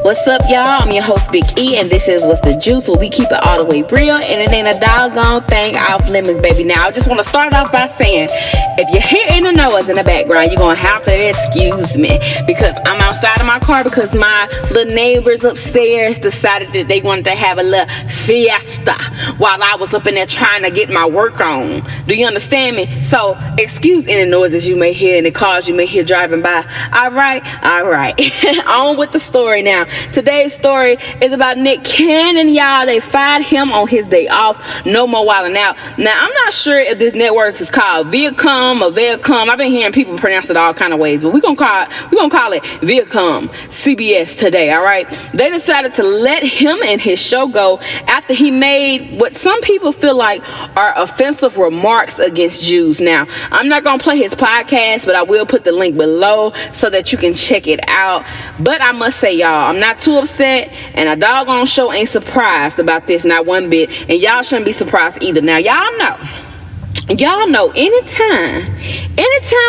What's up, y'all? I'm your host, Big E, and this is What's the Juice, where we keep it all the way real, and it ain't a doggone thing off limits, baby. Now, I just want to start off by saying, if you hear any noise in the background, you're going to have to excuse me, because I'm outside of my car because my little neighbors upstairs decided that they wanted to have a little fiesta while I was up in there trying to get my work on. Do you understand me? So, excuse any noises you may hear in the cars you may hear driving by. All right. On with the story now. Today's story is about Nick Cannon, y'all. They fired him on his day off. No more wilding out. Now, I'm not sure if this network is called Viacom or Viacom. I've been hearing people pronounce it all kind of ways, but we're gonna call it Viacom CBS today. All right. They decided to let him and his show go after he made what some people feel like are offensive remarks against Jews. Now, I'm not gonna play his podcast, but I will put the link below so that you can check it out. But I must say, y'all, I'm not too upset, and a doggone show ain't surprised about this, not one bit, and y'all shouldn't be surprised either. Now, y'all know anytime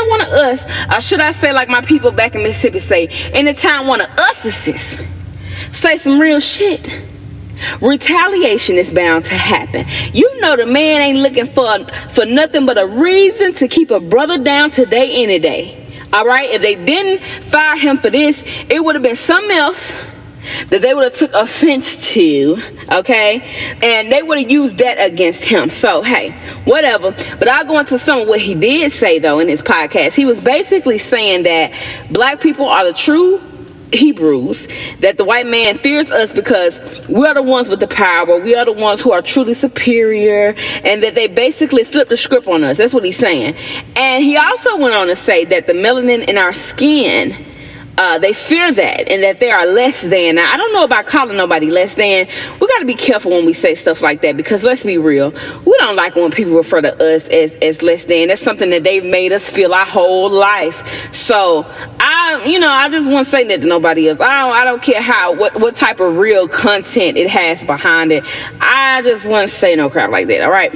one of us, or should I say like my people back in Mississippi say, anytime one of us say some real shit, retaliation is bound to happen. You know the man ain't looking for nothing but a reason to keep a brother down today, any day. All right, if they didn't fire him for this, it would have been something else that they would have took offense to, okay? And they would have used that against him. So, hey, whatever. But I'll go into some of what he did say, though, in his podcast. He was basically saying that black people are the true Hebrews, that the white man fears us because we are the ones with the power, we are the ones who are truly superior, and that they basically flipped the script on us. That's what he's saying. And he also went on to say that the melanin in our skin, they fear that, and that they are less than. Now, I don't know about calling nobody less than. We got to be careful when we say stuff like that, because let's be real, we don't like when people refer to us as less than. That's something that they've made us feel our whole life. So I just won't say that to nobody else. I don't care what type of real content it has behind it. I just won't say no crap like that. All right.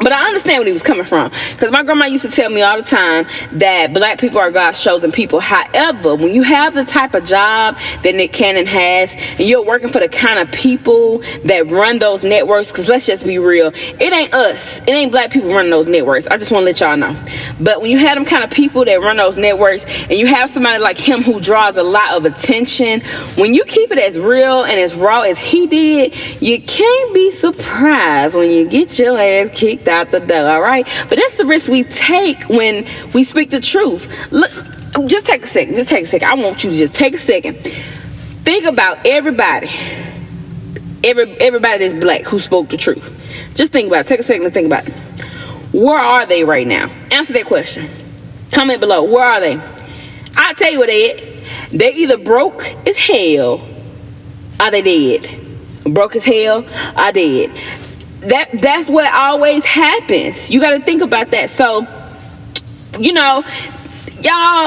But I understand where he was coming from, because my grandma used to tell me all the time that black people are God's chosen people. However, when you have the type of job that Nick Cannon has, and you're working for the kind of people that run those networks, because let's just be real, it ain't us. It ain't black people running those networks. I just want to let y'all know. But when you have them kind of people that run those networks, and you have somebody like him who draws a lot of attention, when you keep it as real and as raw as he did, you can't be surprised when you get your ass kicked out the door. All right, but that's the risk we take when we speak the truth. Look, just take a second. I want you to just take a second. Think about everybody that's black who spoke the truth. Just think about it. Take a second and think about it. Where are they right now? Answer that question. Comment below. Where are they? I'll tell you where they at. They either broke as hell or they dead. Broke as hell or dead. That's what always happens. You got to think about that. So, y'all,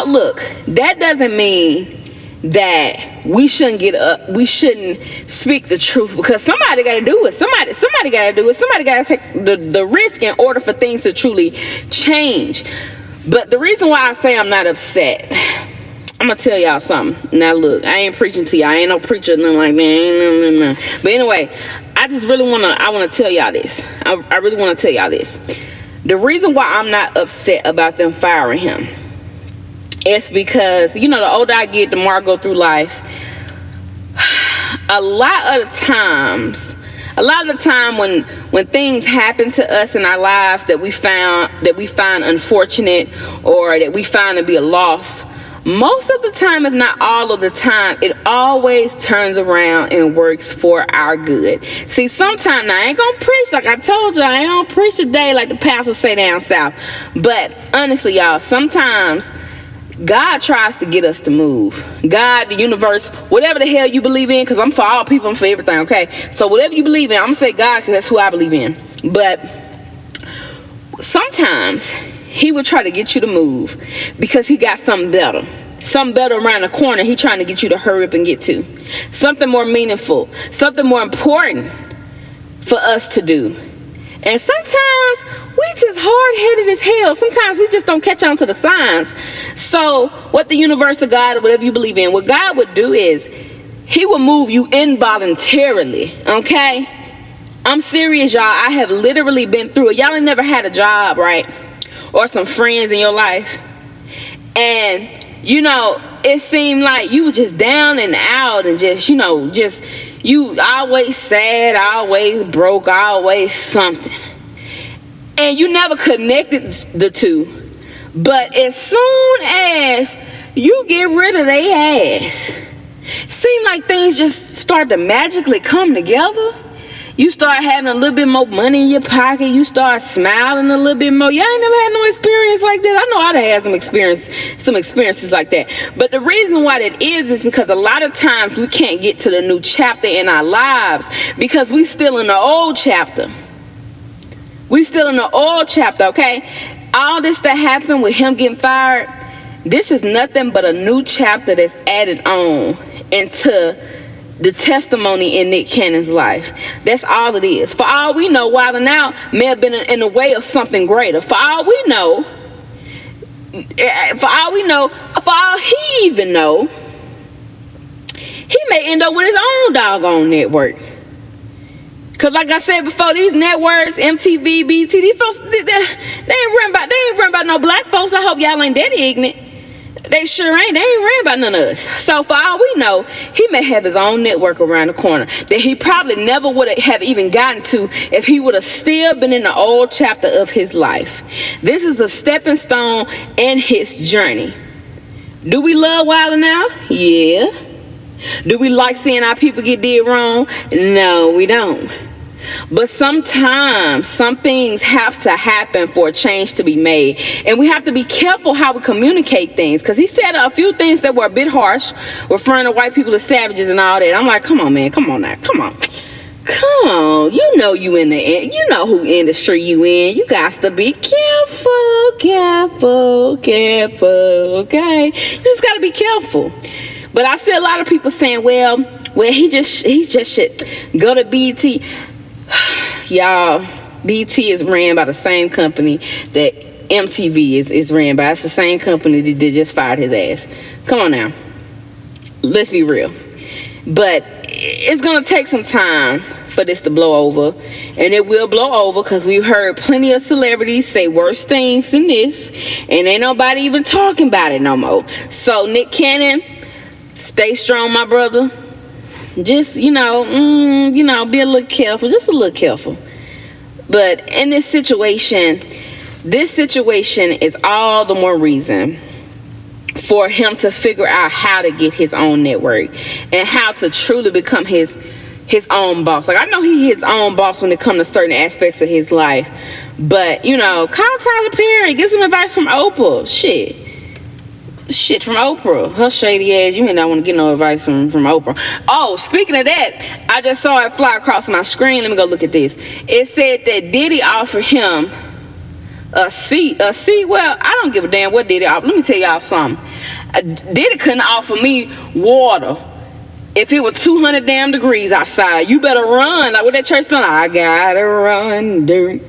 look, that doesn't mean that we shouldn't get up. We shouldn't speak the truth, because somebody got to do it. Somebody got to do it. Somebody got to take the risk in order for things to truly change. But the reason why I say I'm not upset, I'm gonna tell y'all something. Now look, I ain't preaching to y'all. I ain't no preacher, nothing like that. But anyway, I wanna tell y'all this. I really wanna tell y'all this. The reason why I'm not upset about them firing him is because, the older I get, the more I go through life. A lot of the time when things happen to us in our lives that we find unfortunate, or that we find to be a loss, most of the time, if not all of the time, it always turns around and works for our good. See, sometimes, now I ain't gonna preach, like I told you, I ain't gonna preach today like the pastors say down south. But honestly, y'all, sometimes God tries to get us to move. God, the universe, whatever the hell you believe in, because I'm for all people, I'm for everything, okay? So whatever you believe in, I'm gonna say God, because that's who I believe in. But sometimes he would try to get you to move because he got something better around the corner. He trying to get you to hurry up and get to something more meaningful, something more important for us to do. And sometimes we just hard-headed as hell. Sometimes we just don't catch on to the signs. So what the universe of God, or whatever you believe in, what God would do is He will move you involuntarily, okay? I'm serious, y'all. I have literally been through it. Y'all ain't never had a job, right? Or some friends in your life. And, it seemed like you were just down and out and just, you always sad, always broke, always something. And you never connected the two. But as soon as you get rid of their ass, seem like things just start to magically come together. You start having a little bit more money in your pocket. You start smiling a little bit more. Y'all ain't never had no experience like that. I know I done had some experiences like that. But the reason why that is because a lot of times we can't get to the new chapter in our lives because we still in the old chapter. We still in the old chapter, okay? All this that happened with him getting fired, this is nothing but a new chapter that's added on into the testimony in Nick Cannon's life. That's all it is. For all we know, Wild 'N Out may have been in the way of something greater. For all he even know, he may end up with his own doggone network. Cause like I said before, these networks, MTV, BT, these folks, they ain't run about no black folks. I hope y'all ain't that ignorant. They sure ain't. They ain't worrying about none of us. So for all we know, he may have his own network around the corner that he probably never would have even gotten to if he would have still been in the old chapter of his life. This is a stepping stone in his journey. Do we love Wild 'N Out? Yeah. Do we like seeing our people get did wrong? No, we don't. But sometimes some things have to happen for a change to be made, and we have to be careful how we communicate things, because he said a few things that were a bit harsh, referring to white people as savages and all that. I'm like, come on, man, come on, you know you in you know who industry you in. You got to be careful, okay? You just got to be careful. But I see a lot of people saying, well, he just should go to BT. Y'all, BT is ran by the same company that MTV is ran by. It's the same company that just fired his ass. Come on now. Let's be real. But it's going to take some time for this to blow over. And it will blow over because we've heard plenty of celebrities say worse things than this. And ain't nobody even talking about it no more. So, Nick Cannon, stay strong, my brother. Just, be a little careful. Just a little careful. But in this situation is all the more reason for him to figure out how to get his own network and how to truly become his own boss. Like, I know he's his own boss when it comes to certain aspects of his life. But, call Tyler Perry. Get some advice from Oprah. Shit from Oprah. Her shady ass. You may not want to get no advice from Oprah. Oh, speaking of that, I just saw it fly across my screen. Let me go look at this. It said that Diddy offered him a seat. Well, I don't give a damn what Diddy offered. Let me tell y'all something. Diddy couldn't offer me water if it was 200 damn degrees outside. You better run. Like what that church song, I gotta run. You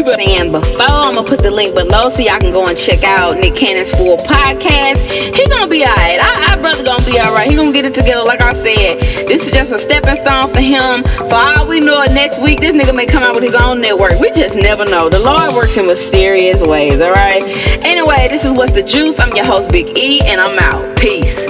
better. And before, I'm gonna put the link below so y'all can go and check out Nick Cannon's full podcast. He gonna be alright. Our brother gonna be alright. He gonna get it together. Like I said, this is just a stepping stone for him. For all we know, next week this nigga may come out with his own network. We just never know. The Lord works in mysterious ways. Alright. Anyway, this is What's the Juice. I'm your host, Big E, and I'm out. Peace.